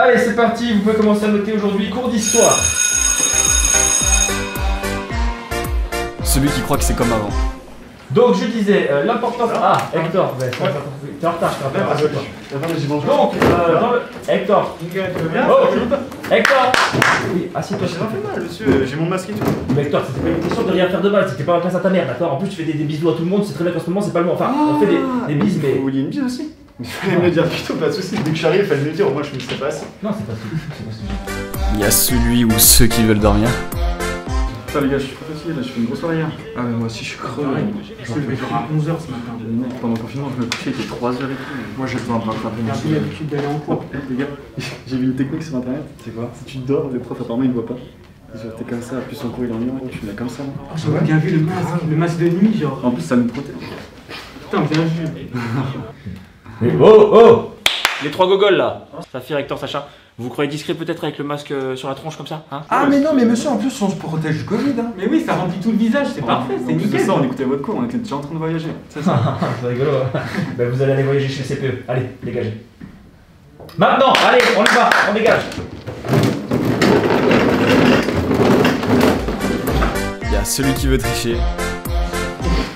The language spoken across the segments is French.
Allez, c'est parti, vous pouvez commencer à noter aujourd'hui cours d'histoire. Celui qui croit que c'est comme avant. Donc je disais, l'importance... Ah, Hector, t'es en retard, je te rappelle. Donc, dans le... Hector. Oh, Hector. Oui, assieds-toi. J'ai rien fait mal, monsieur, j'ai mon masque et tout. Mais Hector, c'était pas une question de rien faire de mal, c'était pas en classe à ta mère, d'accord? En plus, tu fais des bisous à tout le monde, c'est très bien qu'en ce moment, c'est pas le moment. Enfin, on fait des bises, mais... Vous vouliez une bise aussi? Il fallait me le dire plutôt, pas de soucis. Dès que je suis arrivé, il fallait me le dire, moi je me serais pas assis. Non, c'est pas ce. Il y a celui ou ceux qui veulent dormir. Putain les gars, je suis fatigué là, je fais une grosse soirée hier. Ah mais moi aussi je suis crevé. Je me suis levé genre à 11h ce matin. Pendant le confinement, je me couchais, il était 3h et tout. Moi j'ai besoin de rattraper J'ai pris l'habitude d'aller en cours. Les gars, j'ai vu une technique sur internet. C'est quoi? Si tu dors, le prof apparemment il ne voit pas. T'es comme ça, plus son cours il est en ligne, tu mets comme ça. J'aurais bien vu le masque de nuit, genre. En plus ça nous protège. Putain, bien vu. Mais oh! Les trois gogoles là, Saphir, Hector, Sacha, vous croyez discret peut-être avec le masque sur la tronche comme ça, hein? Ah mais non mais monsieur en plus on se protège du Covid hein. Mais oui, ça remplit tout le visage, c'est parfait, c'est nickel. C'est ça, on écoutait votre cours, on était déjà en train de voyager. C'est ça. C'est rigolo, hein. Ben, vous allez aller voyager chez le CPE. Allez, dégagez. Maintenant, allez, on y va, on dégage. Il y a celui qui veut tricher.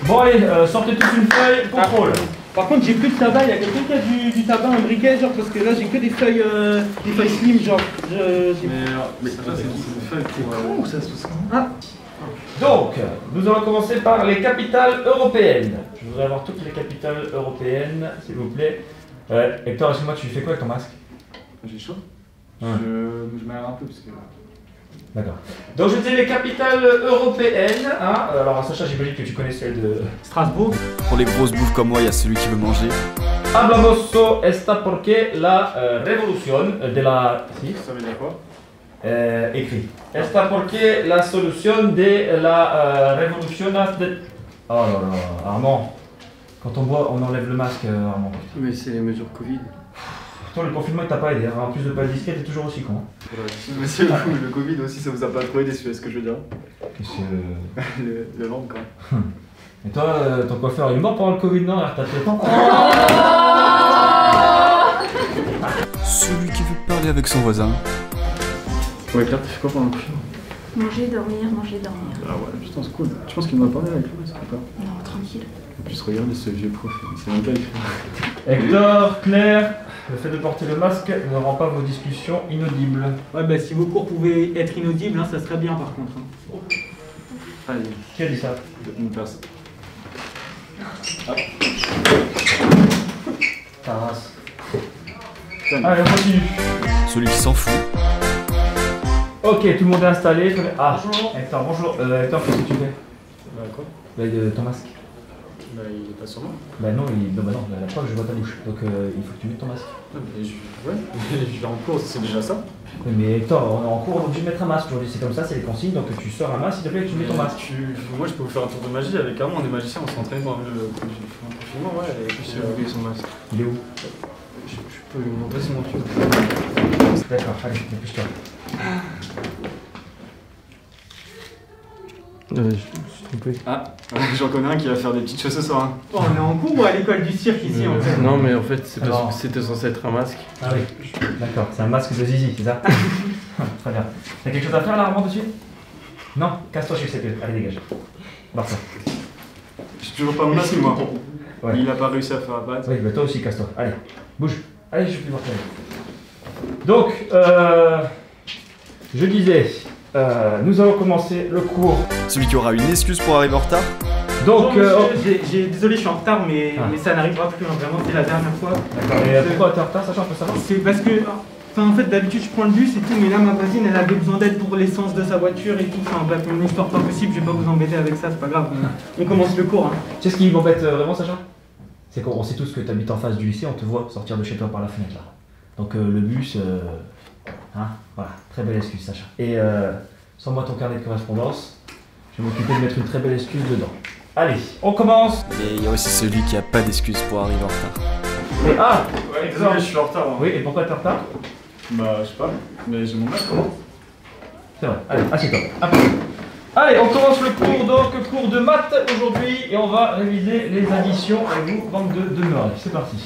Bon allez, sortez tous une feuille, contrôle. Par contre, j'ai plus de tabac, il y a quelqu'un qui a du tabac, un briquet, genre, parce que là j'ai que des feuilles slim, genre. Mais ça c'est une feuille pour. Ça se Ah. Donc, nous allons commencer par les capitales européennes. Je voudrais avoir toutes les capitales européennes, s'il vous plaît. Hector, excuse-moi, tu fais quoi avec ton masque? J'ai chaud. Ouais. Je m'aère un peu parce que. D'accord. Donc je disais les capitales européennes. Hein. Alors Sacha, j'imagine que tu connais celle de Strasbourg. Pour les grosses bouffes comme moi, il y a celui qui veut manger. Hablamos esta porque la revolución de la... Si, Ça veut dire quoi? écrit. Esta porque la solución de la revolución de... Oh là là, Armand. Quand on boit, on enlève le masque, Armand. Mais c'est les mesures Covid. Toi, le confinement, il t'a pas aidé. Hein. En plus de pas être discret, t'es toujours aussi con. Hein. Monsieur, le Covid aussi, ça vous a pas trop aidé, c'est ce que je veux dire? Qu'est-ce que... Le ventre, quoi. Et toi, ton coiffeur, il est mort pendant le Covid, non? T'as fait temps. Celui qui veut parler avec son voisin. Ouais, Claire, tu fais quoi pendant le confinement? Manger, dormir. Ah ouais, putain, c'est cool. Tu penses qu'il m'a parlé avec lui, ça fait pas? Non, tranquille. En plus, regardez ce vieux prof, c'est même pas écrit. Hector, Claire, le fait de porter le masque ne rend pas vos discussions inaudibles. Ouais, bah si vos cours pouvaient être inaudibles, hein, ça serait bien par contre. Hein. Allez, Qui a dit ça? une personne. Ta race. Allez, on continue. Celui qui s'en fout. Ok, tout le monde est installé. Ah, bonjour. Hector, bonjour. Hector, qu'est-ce que tu fais? Bah quoi? Bah, ton masque. Bah il est pas sur moi. Bah non, la preuve, je vois ta bouche. Donc il faut que tu mettes ton masque. Ouais, je vais en cours, c'est déjà ça. Oui, mais Hector, on est en cours, on est obligé de mettre un masque aujourd'hui. C'est comme ça, c'est les consignes. Donc tu sors un masque, s'il te plaît, et tu mets ton masque. Moi je peux vous faire un tour de magie avec Armand, on est magicien, on s'entraîne dans le confinement, ouais, et puis j'ai oublié son masque. Il est où? Je peux lui montrer si mon tuyau. D'accord, allez, dépêche-toi. Je me suis trompé. Ah, j'en connais un qui va faire des petites choses ce soir. Hein. Oh, on est en cours ou à l'école du cirque ici en fait? Non mais en fait c'est Alors... parce que c'était censé être un masque. Ah oui, d'accord, c'est un masque de zizi, c'est ça? Très bien. T'as quelque chose à faire là, Armand, dessus? Non? Casse-toi chez le CPE, allez dégage. Barre-toi. J'ai toujours pas mon masque moi. Ouais. Il a pas réussi à faire abattre. Oui, bah toi aussi, casse-toi. Allez, bouge. Allez, je vais plus voir ta gueule. Donc, je disais, nous allons commencer le cours. Celui qui aura une excuse pour arriver en retard. Donc, désolé, je suis en retard, mais ça n'arrivera plus, hein, vraiment, c'est la dernière fois. D'accord, et pourquoi t'es en retard, sachant que ça va? C'est parce que, enfin, en fait, d'habitude, je prends le bus et tout, mais là, ma voisine, elle avait besoin d'aide pour l'essence de sa voiture et tout. Enfin, bref, une histoire pas possible, je vais pas vous embêter avec ça, c'est pas grave. On commence le cours, hein. Tu sais ce qui m'embête vraiment, Sacha? C'est qu'on sait tous que tu habites en face du lycée, on te voit sortir de chez toi par la fenêtre, là. Donc, le bus, hein, voilà, très belle excuse, Sacha. Et, sors-moi ton carnet de correspondance, je vais m'occuper de mettre une très belle excuse dedans. Allez, on commence. Mais il y a aussi celui qui a pas d'excuse pour arriver en retard. Et ah, Ouais, désolé, je suis en retard. Hein. oui, et pourquoi t'es en retard? Bah, je sais pas, mais j'ai mon masque. C'est vrai, allez, assieds-toi. Allez, on commence le cours, donc cours de maths aujourd'hui, et on va réviser les additions avec vous, bande de demeurés. C'est parti.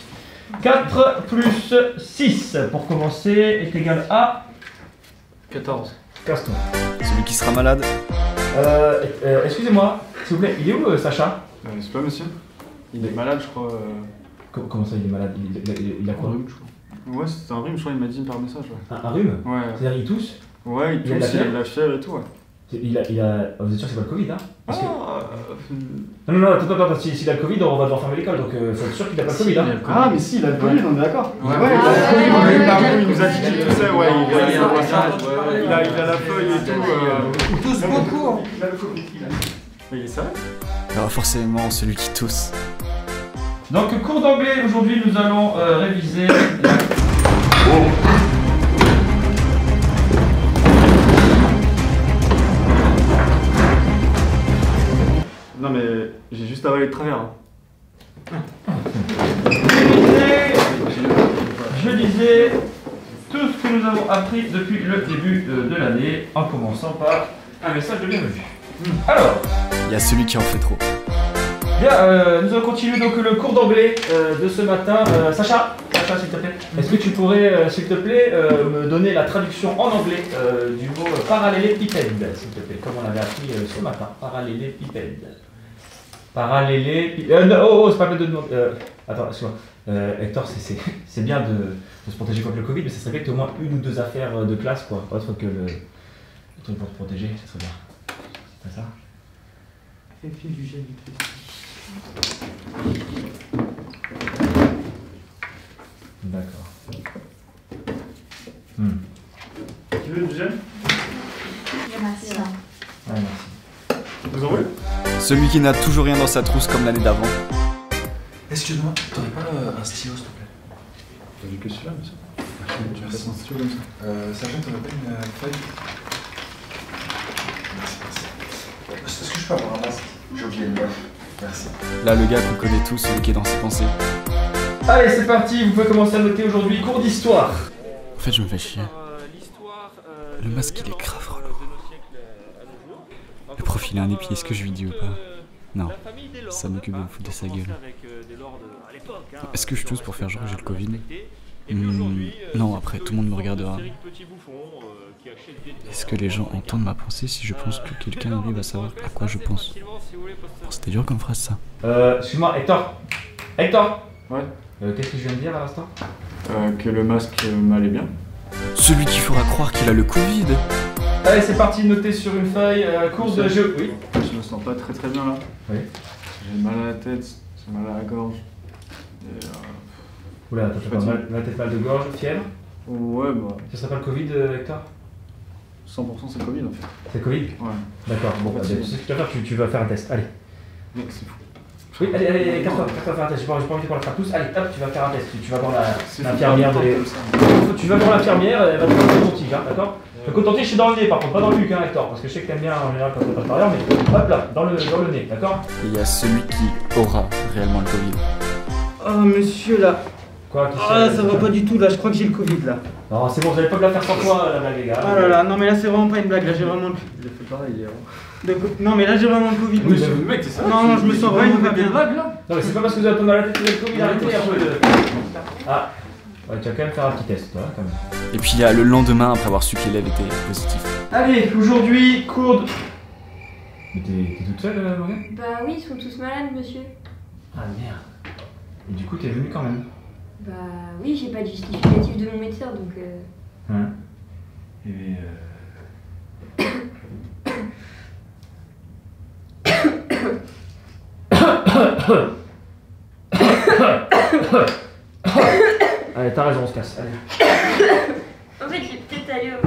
4 plus 6 pour commencer est égal à 14. 15 tours. Celui qui sera malade. Excusez-moi, s'il vous plaît, il est où Sacha? C'est pas monsieur? Il est malade, je crois. Comment ça, il est malade? Il a quoi? Un rhume, je crois. Ouais, c'est un rhume, je crois, il m'a dit par message. Ouais, Un rhume? ouais. C'est-à-dire il tousse? Ouais, il tousse, il a de la fièvre et tout, ouais. Vous êtes sûr que c'est pas le Covid, hein? Parce que... Ah, Non, attends, s'il a le Covid, on va devoir fermer l'école, donc faut être sûr qu'il a pas le Covid, hein? Ah, mais si, il a le Covid, on est d'accord. Ouais, il a le Covid, il nous a dit qu'il toussait, ouais, il a la feuille et tout. Il tousse beaucoup. Hein. Mais il est sérieux? Alors forcément celui qui tousse. Donc, cours d'anglais, aujourd'hui, nous allons réviser la... Non, mais j'ai juste avalé de travers. Je disais tout ce que nous avons appris depuis le début de l'année, en commençant par un message de bienvenue. Alors, Il y a celui qui en fait trop. bien, nous allons continuer donc le cours d'anglais de ce matin. Sacha, s'il te plaît, est-ce que tu pourrais, s'il te plaît, me donner la traduction en anglais du mot parallélépipède, s'il te plaît, comme on l'avait appris ce matin. Parallélépipède. Oh, c'est pas le de demander. Attends, excuse-moi. Hector, c'est bien de se protéger contre le Covid, mais ça serait bien que tu aies au moins une ou deux affaires de classe, quoi, autre que le truc pour te protéger, ça serait bien. C'est pas ça? Fais le fil du gel. D'accord. Tu veux du gel? Merci. Ouais, merci. Vous en voulez? Celui qui n'a toujours rien dans sa trousse comme l'année d'avant. Excuse-moi, t'aurais pas un stylo s'il te plaît? T'as vu que celui-là, monsieur? Tu Merci. passes un stylo comme ça. Sergent, t'aurais pas une feuille? Merci. Est-ce que je peux avoir un masque? J'ai oublié le mien. Merci. Là le gars qu'on connaît tous, celui qui est dans ses pensées. Allez, c'est parti, vous pouvez commencer à noter aujourd'hui cours d'histoire. En fait je me fais chier. Le masque il est grave relou. Le prof il a un épi, est-ce que je lui dis ou pas? Non, ça m'occupe de me foutre de sa gueule. Est-ce que je tousse pour faire genre que j'ai le Covid? Non, après tout le monde me regardera. Est-ce que les gens entendent ma pensée si je pense que quelqu'un lui va savoir à quoi je pense? Bon, c'était dur comme phrase ça. Excuse-moi, Hector. Hector. Ouais. Qu'est-ce que je viens de dire à l'instant? Que le masque m'allait bien. Celui qui fera croire qu'il a le Covid. Allez, c'est parti, noter sur une feuille, cours de géo. Oui. Je me sens pas très bien là. Oui. J'ai mal à la tête, j'ai mal à la gorge. Et Oula, t'as pas mal, la tête, mal de gorge, fièvre? ouais, bah. Ce serait pas le Covid, Hector? 100% c'est le Covid en fait. C'est le Covid? Ouais. D'accord, bon, bah, tu sais ce que tu vas faire, tu vas faire un test, allez. Mec, c'est fou. Oui, allez, casse-toi, faire un test, j'ai pas envie qu'on la fasse tous. Allez, hop, tu vas faire un test, tu vas voir C'est l'infirmière fou, de... comme ça. Tu vas voir l'infirmière, elle va te faire le coton-tige, hein, d'accord? Le coton-tige c'est dans le nez par contre, pas dans le cul, hein, Hector, parce que je sais que t'aimes bien en général quand ça passe par l'air, mais hop là, dans le nez, d'accord? Et il y a celui qui aura réellement le Covid. Oh monsieur là. Quoi? Ah ça va pas du tout là, je crois que j'ai le Covid là. Non, c'est bon, vous allez pas me la faire sans toi, la blague, les gars. Ah là là, non mais là c'est vraiment pas une blague, là j'ai vraiment le... Il a fait pareil hier. Non mais là j'ai vraiment le Covid Oui, monsieur. Mec, t'es ça? Non, je me sens vraiment pas bien. blagues là? Non, mais c'est pas parce que vous avez mal à la tête que vous avez le Covid, arrêtez un peu de... Ah, ouais, tu vas quand même faire un petit test, toi, quand même. Et puis il y a le lendemain après avoir su que l'élève était positif. Allez, aujourd'hui, cours de... Mais t'es toute seule, Morgane? Bah oui, ils sont tous malades, monsieur. Ah merde. Et du coup, t'es venu quand même? Bah oui, j'ai pas de justificatif de mon médecin, donc Hein? Et Allez, t'as raison, on se casse. Allez. En fait, je vais peut-être aller au